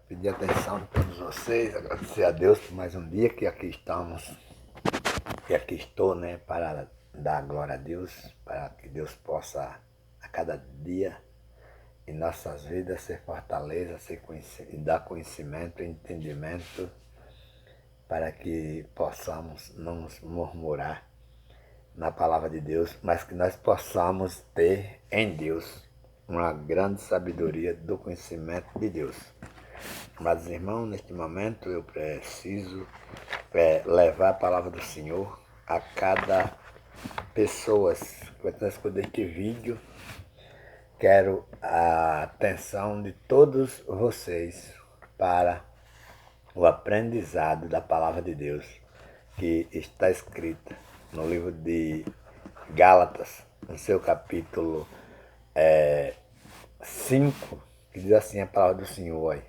pedir a atenção de todos vocês, agradecer a Deus por mais um dia que aqui estamos, e aqui estou, né, para dar glória a Deus, para que Deus possa a cada dia em nossas vidas ser fortaleza, e dar conhecimento e entendimento para que possamos não nos murmurar na palavra de Deus, mas que nós possamos ter em Deus uma grande sabedoria do conhecimento de Deus. Mas, irmãos, neste momento eu preciso levar a palavra do Senhor a cada pessoa que vai transcorrer este vídeo. Quero a atenção de todos vocês para o aprendizado da palavra de Deus, que está escrita no livro de Gálatas, no seu capítulo 5, que diz assim a palavra do Senhor aí.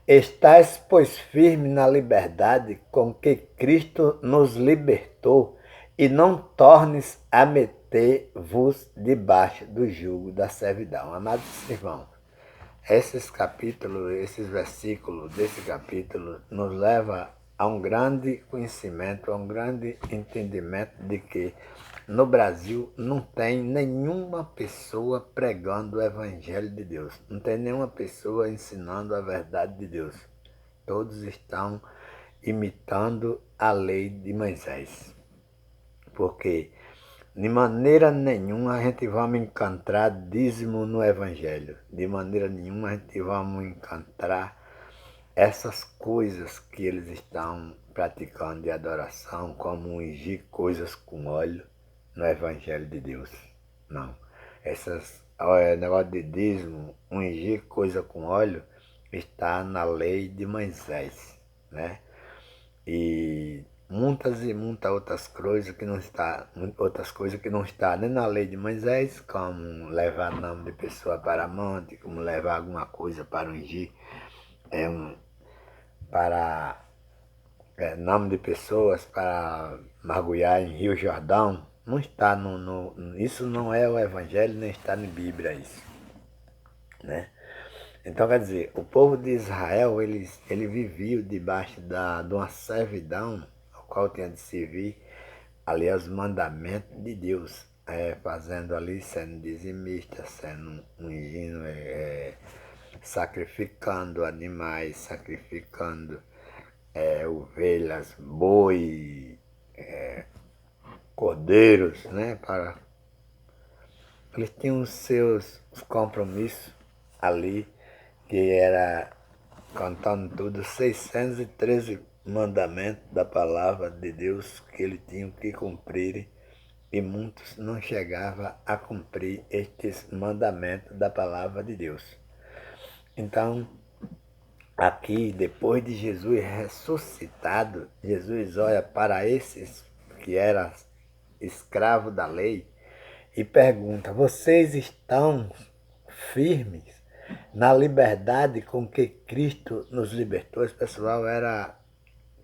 Estais, pois, firme na liberdade com que Cristo nos libertou, e não tornes a meter-vos debaixo do jugo da servidão. Amados irmãos, esses versículos desse capítulo nos levam a um grande conhecimento, a um grande entendimento de que no Brasil não tem nenhuma pessoa pregando o Evangelho de Deus. Não tem nenhuma pessoa ensinando a verdade de Deus. Todos estão imitando a lei de Moisés. Porque de maneira nenhuma a gente vai encontrar dízimo no Evangelho. De maneira nenhuma a gente vai encontrar essas coisas que eles estão praticando de adoração, como ungir coisas com óleo no Evangelho de Deus. Não. Negócio de dízimo, ungir coisa com óleo, está na lei de Moisés, né? E muitas outras coisas que não está, nem na lei de Moisés, como levar nome de pessoa para amante, como levar alguma coisa para ungir, nome de pessoas para mergulhar em Rio Jordão. Não está isso não é o Evangelho, nem está na Bíblia isso, né? Então, quer dizer, o povo de Israel, ele vivia debaixo de uma servidão, ao qual tinha de servir ali aos mandamentos de Deus, fazendo ali, sendo dizimista, sendo ungindo, sacrificando animais, sacrificando ovelhas, boi, cordeiros, né? Eles tinham os seus compromissos ali, que era, contando tudo, 613 mandamentos da palavra de Deus que eles tinham que cumprir, e muitos não chegavam a cumprir estes mandamentos da palavra de Deus. Então, aqui, depois de Jesus ressuscitado, Jesus olha para esses que eram escravos da lei e pergunta: vocês estão firmes na liberdade com que Cristo nos libertou? Esse pessoal era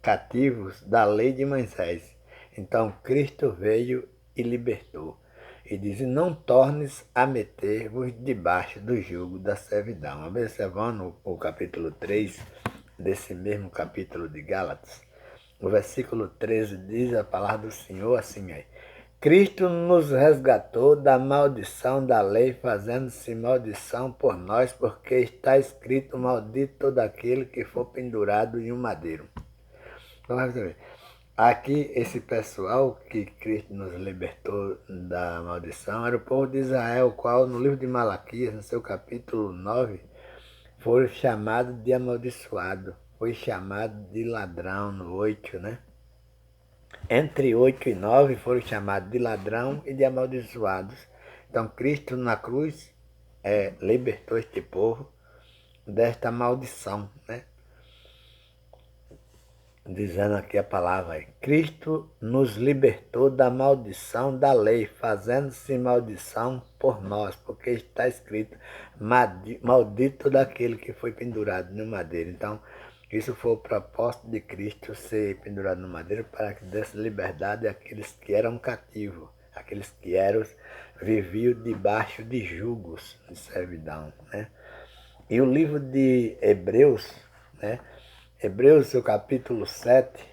cativos da lei de Moisés. Então Cristo veio e libertou. E diz: não tornes a meter-vos debaixo do jugo da servidão. Observando o capítulo 3 desse mesmo capítulo de Gálatas, o versículo 13 diz a palavra do Senhor assim aí: Cristo nos resgatou da maldição da lei, fazendo-se maldição por nós, porque está escrito: maldito todo aquele que for pendurado em um madeiro. Então, aqui, esse pessoal que Cristo nos libertou da maldição era o povo de Israel, o qual no livro de Malaquias, no seu capítulo 9, foi chamado de amaldiçoado, foi chamado de ladrão no 8, né? Entre 8 e 9 foram chamados de ladrão e de amaldiçoados. Então Cristo na cruz libertou este povo desta maldição, né? Dizendo aqui a palavra aí: Cristo nos libertou da maldição da lei, fazendo-se maldição por nós, porque está escrito: maldito daquele que foi pendurado no madeiro. Então, isso foi o propósito de Cristo, ser pendurado no madeiro, para que desse liberdade àqueles que eram cativos, aqueles que viviam debaixo de jugos de servidão, né? E o livro de Hebreus, né? Hebreus, seu capítulo 7,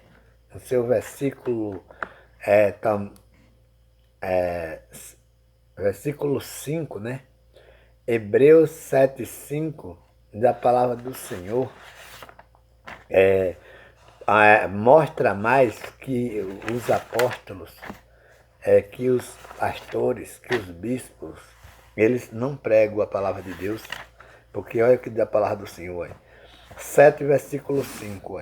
o seu versículo, é, tam, versículo 5, né? Hebreus 7:5, da palavra do Senhor, mostra mais que os apóstolos, que os pastores, que os bispos, eles não pregam a palavra de Deus, porque olha o que diz a palavra do Senhor. 7, versículo 5.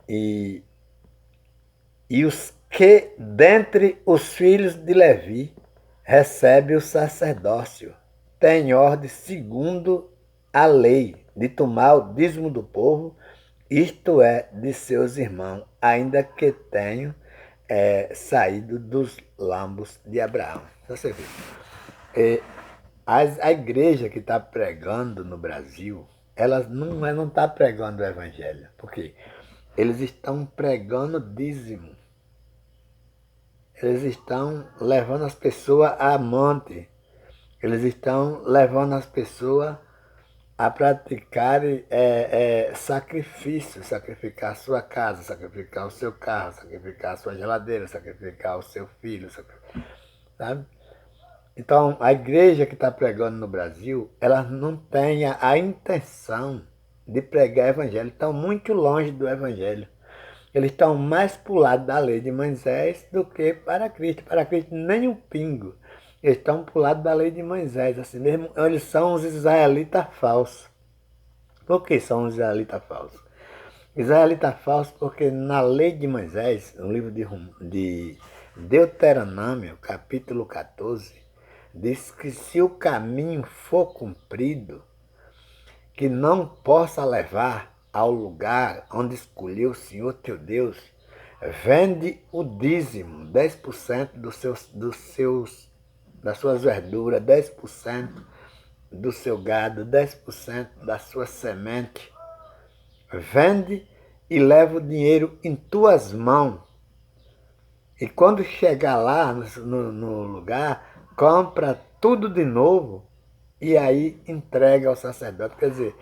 E os que dentre os filhos de Levi recebe o sacerdócio, tem ordem segundo a lei de tomar o dízimo do povo, isto é, de seus irmãos, ainda que tenham saído dos lambos de Abraão. Você vê. A igreja que está pregando no Brasil, ela não está pregando o evangelho. Por quê? Eles estão pregando dízimo. Eles estão levando as pessoas a amante. Eles estão levando as pessoas a praticar sacrifício, sacrificar a sua casa, sacrificar o seu carro, sacrificar a sua geladeira, sacrificar o seu filho, sabe? Então, a igreja que está pregando no Brasil, ela não tem a intenção de pregar evangelho, estão muito longe do evangelho. Eles estão mais para o lado da lei de Moisés do que para Cristo. Para Cristo, nem um pingo. Eles estão para o lado da lei de Moisés. Assim mesmo, eles são os israelitas falsos. Por que são os israelitas falsos? Israelita falso porque na lei de Moisés, no livro de Deuteronômio, capítulo 14, diz que se o caminho for cumprido, que não possa levar ao lugar onde escolheu o Senhor teu Deus, vende o dízimo, 10% das suas verduras, 10% do seu gado, 10% da sua semente. Vende e leva o dinheiro em tuas mãos. E quando chegar lá no lugar, compra tudo de novo e aí entrega ao sacerdote. Quer dizer,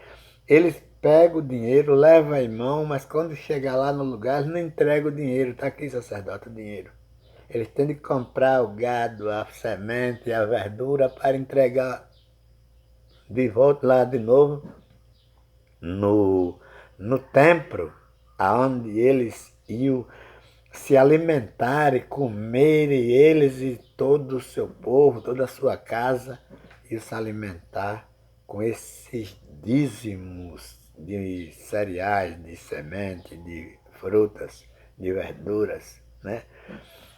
eles pegam o dinheiro, levam em mão, mas quando chegar lá no lugar, eles não entregam o dinheiro. Está aqui, sacerdote, o dinheiro. Eles têm de comprar o gado, a semente, a verdura para entregar de volta lá de novo no templo, aonde eles iam se alimentar e comer, e eles e todo o seu povo, toda a sua casa, iam se alimentar com esses dízimos de cereais, de semente, de frutas, de verduras, né?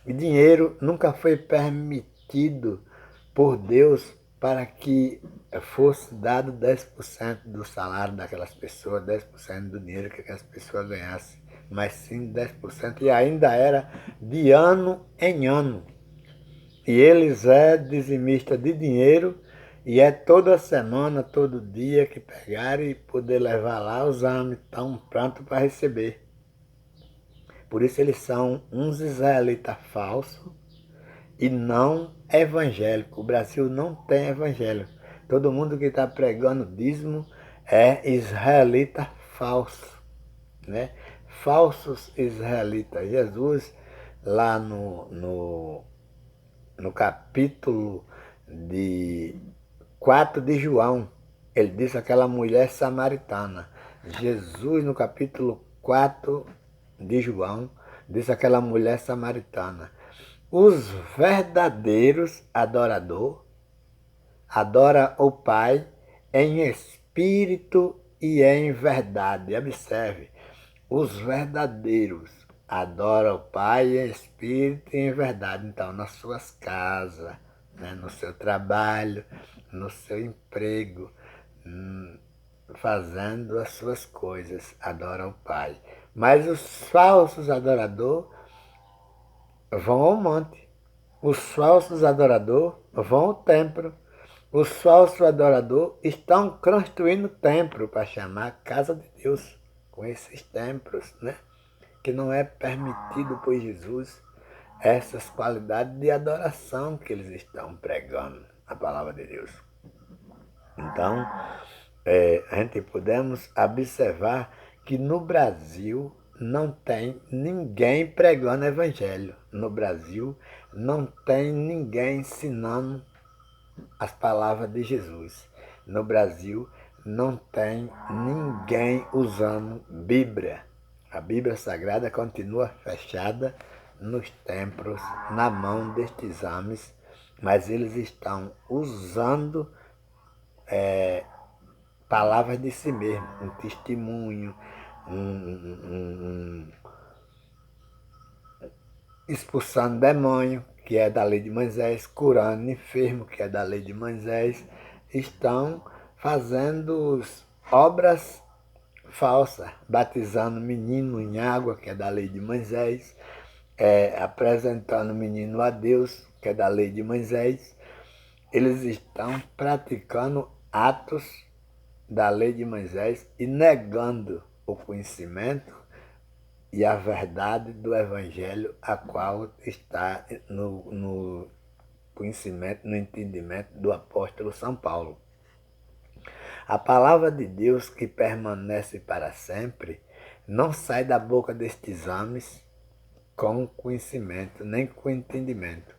E dinheiro nunca foi permitido por Deus para que fosse dado 10% do salário daquelas pessoas, 10% do dinheiro que aquelas pessoas ganhassem, mas sim 10%, e ainda era de ano em ano. E eles dizimista de dinheiro, e é toda semana, todo dia que pegarem e poder levar lá, os homens estão prontos para receber. Por isso eles são uns israelitas falsos e não evangélico. O Brasil não tem evangelho. Todo mundo que está pregando dízimo é israelita falso, né? Falsos israelitas. Jesus, lá no capítulo 4 de João, ele disse àquela mulher samaritana. Jesus, no capítulo 4 de João, disse àquela mulher samaritana: os verdadeiros adoradores adoram o Pai em espírito e em verdade. Observe, os verdadeiros adoram o Pai em espírito e em verdade. Então, nas suas casas, né, no seu trabalho, no seu emprego, fazendo as suas coisas, adoram o Pai. Mas os falsos adoradores vão ao monte. Os falsos adoradores vão ao templo. Os falsos adoradores estão construindo templo para chamar casa de Deus, com esses templos, né? Que não é permitido por Jesus essas qualidades de adoração que eles estão pregando, a palavra de Deus. Então, a gente podemos observar que no Brasil não tem ninguém pregando evangelho. No Brasil não tem ninguém ensinando as palavras de Jesus. No Brasil não tem ninguém usando Bíblia. A Bíblia Sagrada continua fechada nos templos, na mão destes homens, mas eles estão usando palavras de si mesmo, um testemunho, expulsando demônio, que é da lei de Moisés, curando enfermo, que é da lei de Moisés, estão fazendo obras falsas, batizando menino em água, que é da lei de Moisés, apresentando menino a Deus, que é da lei de Moisés. Eles estão praticando atos da lei de Moisés e negando o conhecimento e a verdade do Evangelho, a qual está no conhecimento, no entendimento do apóstolo São Paulo. A palavra de Deus que permanece para sempre não sai da boca destes homens com conhecimento, nem com entendimento,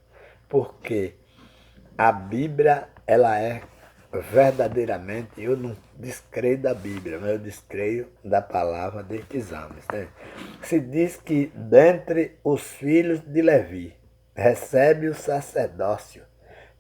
porque a Bíblia, ela é verdadeiramente, eu não descreio da Bíblia, mas eu descreio da palavra destes homens. Né? Se diz que dentre os filhos de Levi recebe o sacerdócio,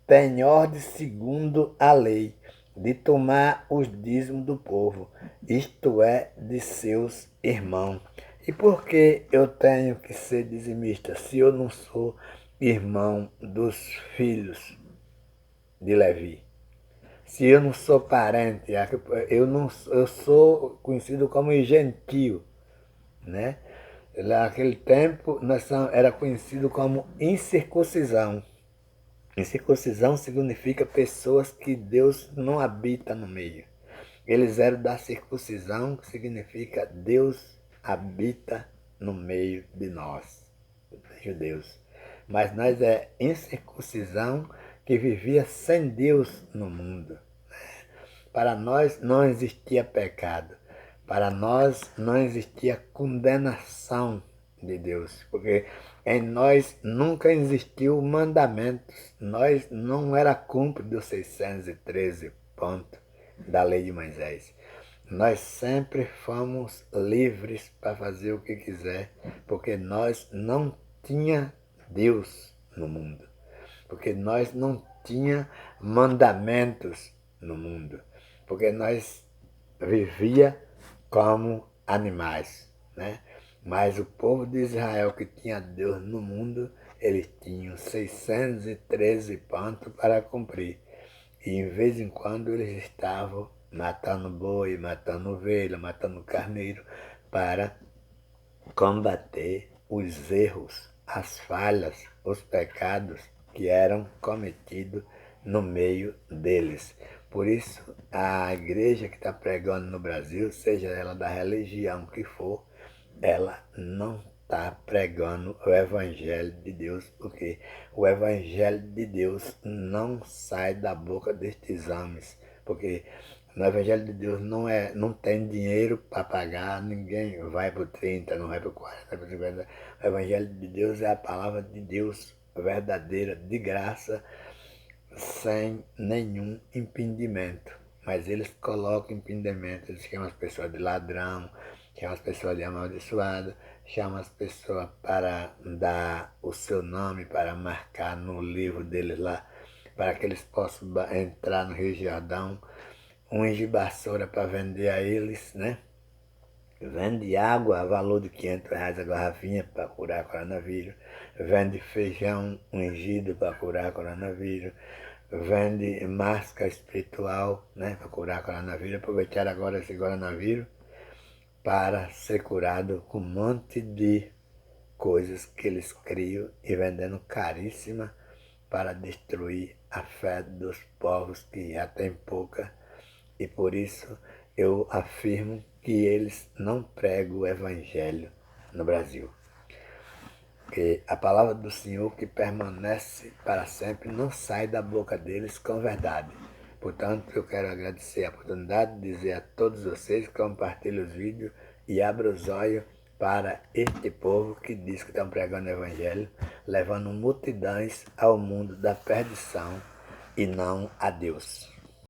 tem ordem segundo a lei, de tomar os dízimos do povo, isto é, de seus irmãos. E por que eu tenho que ser dizimista se eu não sou irmão dos filhos de Levi? Se eu não sou parente, eu sou conhecido como gentio, né? Naquele tempo era conhecido como incircuncisão. Incircuncisão significa pessoas que Deus não habita no meio. Eles eram da circuncisão, que significa Deus habita no meio de nós, judeus. Mas nós é incircuncisão que vivia sem Deus no mundo. Para nós não existia pecado. Para nós não existia condenação de Deus, porque em nós nunca existiu mandamentos. Nós não era cúmplice dos 613 pontos da lei de Moisés. Nós sempre fomos livres para fazer o que quiser, porque nós não tinha Deus no mundo, porque nós não tinha mandamentos no mundo, porque nós vivia como animais, né? Mas o povo de Israel que tinha Deus no mundo, eles tinham 613 pontos para cumprir. E em vez em quando eles estavam matando boi, matando ovelha, matando carneiro, para combater os erros, as falhas, os pecados que eram cometidos no meio deles. Por isso, a igreja que está pregando no Brasil, seja ela da religião que for, ela não está pregando o Evangelho de Deus, porque o Evangelho de Deus não sai da boca destes homens, porque no Evangelho de Deus não tem dinheiro para pagar, ninguém vai para o 30, não vai para o 40, vai para o 50. O Evangelho de Deus é a palavra de Deus verdadeira, de graça, sem nenhum impedimento. Mas eles colocam impedimento, eles chamam as pessoas de ladrão, chamam as pessoas de amaldiçoado, chamam as pessoas para dar o seu nome, para marcar no livro deles lá, para que eles possam entrar no Rio Jordão, um engibaçora para vender a eles, né? Vende água a valor de R$ 500 a garrafinha para curar coronavírus, vende feijão ungido para curar coronavírus, vende máscara espiritual, né, para curar coronavírus. Aproveitar agora esse coronavírus para ser curado com um monte de coisas que eles criam e vendendo caríssima para destruir a fé dos povos que já tem pouca. E por isso eu afirmo que eles não pregam o Evangelho no Brasil. Porque a palavra do Senhor que permanece para sempre não sai da boca deles com verdade. Portanto, eu quero agradecer a oportunidade de dizer a todos vocês que compartilhem os vídeos e abram os olhos para este povo que diz que estão pregando o Evangelho, levando multidões ao mundo da perdição e não a Deus.